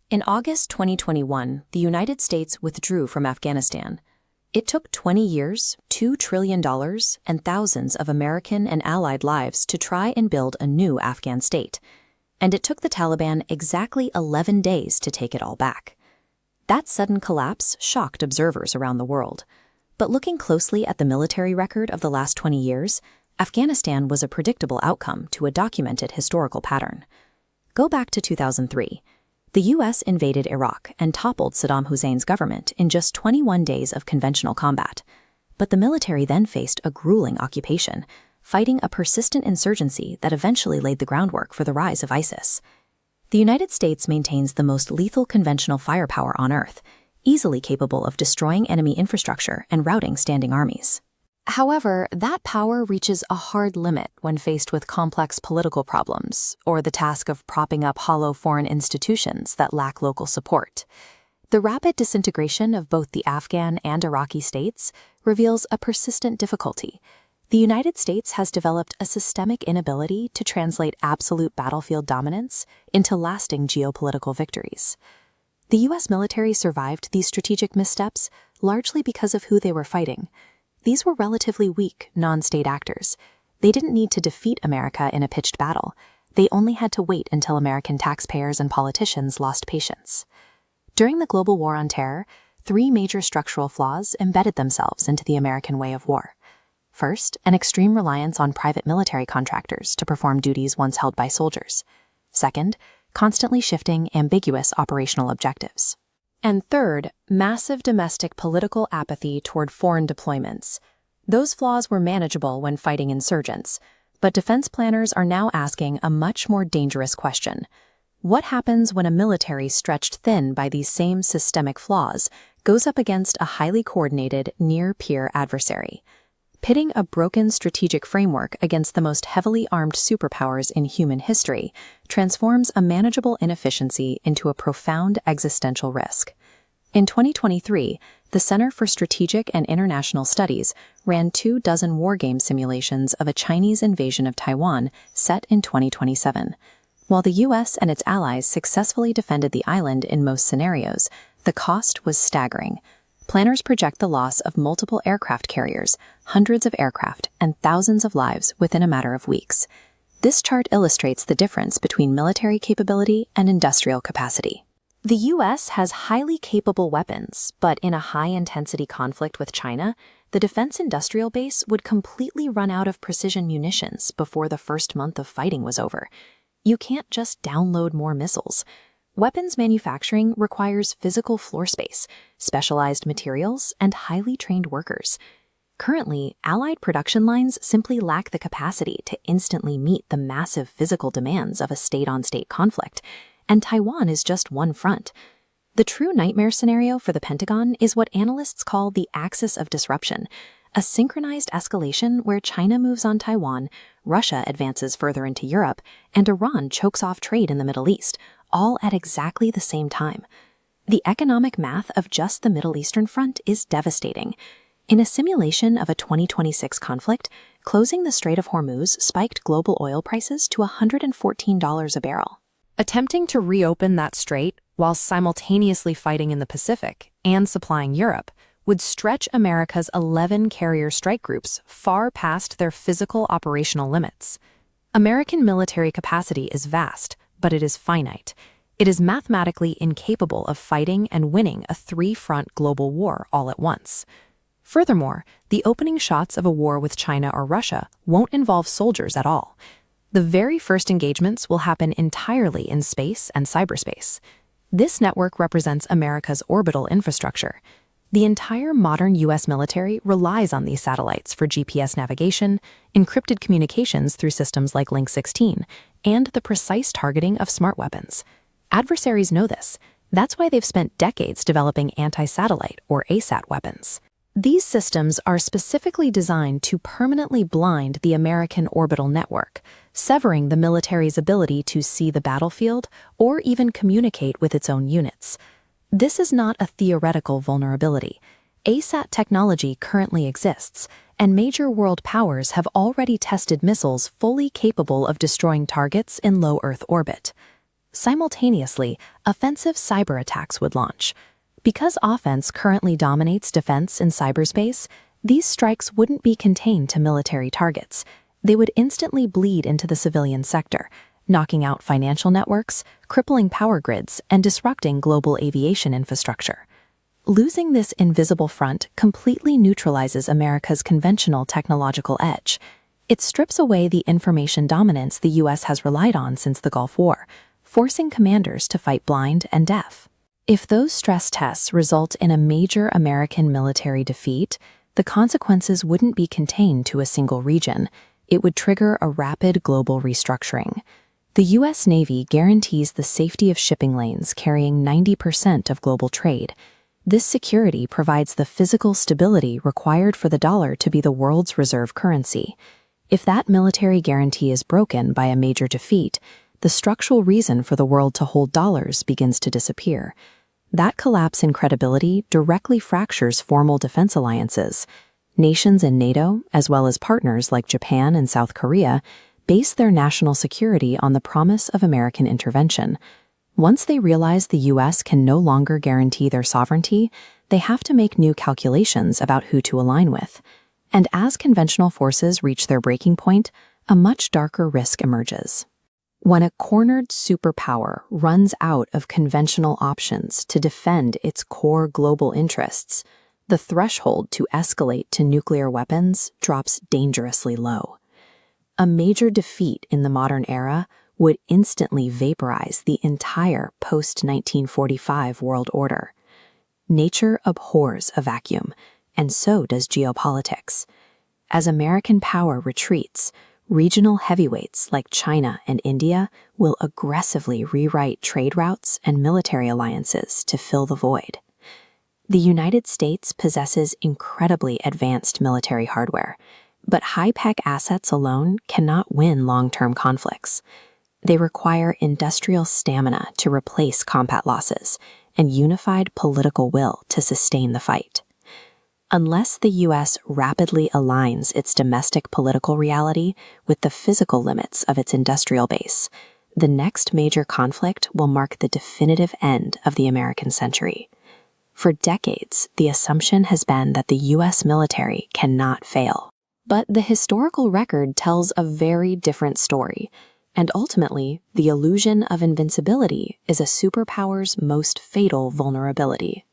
In August 2021, the United States withdrew from Afghanistan. It took 20 years, $2 trillion, and thousands of American and allied lives to try and build a new Afghan state. And it took the Taliban exactly 11 days to take it all back. That sudden collapse shocked observers around the world. But looking closely at the military record of the last 20 years, Afghanistan was a predictable outcome to a documented historical pattern. Go back to 2003. The U.S. invaded Iraq and toppled Saddam Hussein's government in just 21 days of conventional combat. But the military then faced a grueling occupation, fighting a persistent insurgency that eventually laid the groundwork for the rise of ISIS. The United States maintains the most lethal conventional firepower on Earth, easily capable of destroying enemy infrastructure and routing standing armies. However, that power reaches a hard limit when faced with complex political problems or the task of propping up hollow foreign institutions that lack local support. The rapid disintegration of both the Afghan and Iraqi states reveals a persistent difficulty. The United States has developed a systemic inability to translate absolute battlefield dominance into lasting geopolitical victories. The U.S. military survived these strategic missteps largely because of who they were fighting. These were relatively weak, non-state actors. They didn't need to defeat America in a pitched battle. They only had to wait until American taxpayers and politicians lost patience. During the global war on terror, three major structural flaws embedded themselves into the American way of war. First, an extreme reliance on private military contractors to perform duties once held by soldiers. Second, constantly shifting, ambiguous operational objectives. And third, massive domestic political apathy toward foreign deployments. Those flaws were manageable when fighting insurgents, but defense planners are now asking a much more dangerous question. What happens when a military stretched thin by these same systemic flaws goes up against a highly coordinated, near-peer adversary? Pitting a broken strategic framework against the most heavily armed superpowers in human history transforms a manageable inefficiency into a profound existential risk. In 2023, the Center for Strategic and International Studies ran 24 wargame simulations of a Chinese invasion of Taiwan set in 2027. While the U.S. and its allies successfully defended the island in most scenarios, the cost was staggering. Planners project the loss of multiple aircraft carriers, hundreds of aircraft, and thousands of lives within a matter of weeks. This chart illustrates the difference between military capability and industrial capacity. The U.S. has highly capable weapons, but in a high-intensity conflict with China, the defense industrial base would completely run out of precision munitions before the first month of fighting was over. You can't just download more missiles. Weapons manufacturing requires physical floor space, specialized materials, and highly trained workers. Currently, Allied production lines simply lack the capacity to instantly meet the massive physical demands of a state-on-state conflict, and Taiwan is just one front. The true nightmare scenario for the Pentagon is what analysts call the axis of disruption, a synchronized escalation where China moves on Taiwan, Russia advances further into Europe, and Iran chokes off trade in the Middle East, all at exactly the same time. The economic math of just the Middle Eastern front is devastating. In a simulation of a 2026 conflict, closing the Strait of Hormuz spiked global oil prices to $114 a barrel. Attempting to reopen that strait while simultaneously fighting in the Pacific and supplying Europe would stretch America's 11 carrier strike groups far past their physical operational limits. American military capacity is vast, but it is finite. It is mathematically incapable of fighting and winning a three-front global war all at once. Furthermore, the opening shots of a war with China or Russia won't involve soldiers at all. The very first engagements will happen entirely in space and cyberspace. This network represents America's orbital infrastructure. The entire modern U.S. military relies on these satellites for GPS navigation, encrypted communications through systems like Link 16, and the precise targeting of smart weapons. Adversaries know this. That's why they've spent decades developing anti-satellite or ASAT weapons. These systems are specifically designed to permanently blind the American orbital network, severing the military's ability to see the battlefield or even communicate with its own units. This is not a theoretical vulnerability. ASAT technology currently exists, and major world powers have already tested missiles fully capable of destroying targets in low Earth orbit. Simultaneously, offensive cyber attacks would launch. Because offense currently dominates defense in cyberspace, these strikes wouldn't be contained to military targets. They would instantly bleed into the civilian sector, knocking out financial networks, crippling power grids, and disrupting global aviation infrastructure. Losing this invisible front completely neutralizes America's conventional technological edge. It strips away the information dominance the U.S. has relied on since the Gulf War, forcing commanders to fight blind and deaf. If those stress tests result in a major American military defeat, the consequences wouldn't be contained to a single region. It would trigger a rapid global restructuring. The U.S. Navy guarantees the safety of shipping lanes carrying 90% of global trade. This security provides the physical stability required for the dollar to be the world's reserve currency. If that military guarantee is broken by a major defeat, the structural reason for the world to hold dollars begins to disappear. That collapse in credibility directly fractures formal defense alliances. Nations in NATO, as well as partners like Japan and South Korea, base their national security on the promise of American intervention. Once they realize the U.S. can no longer guarantee their sovereignty, they have to make new calculations about who to align with. And as conventional forces reach their breaking point, a much darker risk emerges. When a cornered superpower runs out of conventional options to defend its core global interests, the threshold to escalate to nuclear weapons drops dangerously low. A major defeat in the modern era would instantly vaporize the entire post-1945 world order. Nature abhors a vacuum, and so does geopolitics. As American power retreats, regional heavyweights like China and India will aggressively rewrite trade routes and military alliances to fill the void. The United States possesses incredibly advanced military hardware, but high-tech assets alone cannot win long-term conflicts. They require industrial stamina to replace combat losses and unified political will to sustain the fight. Unless the U.S. rapidly aligns its domestic political reality with the physical limits of its industrial base, the next major conflict will mark the definitive end of the American century. For decades, the assumption has been that the U.S. military cannot fail. But the historical record tells a very different story, and ultimately, the illusion of invincibility is a superpower's most fatal vulnerability.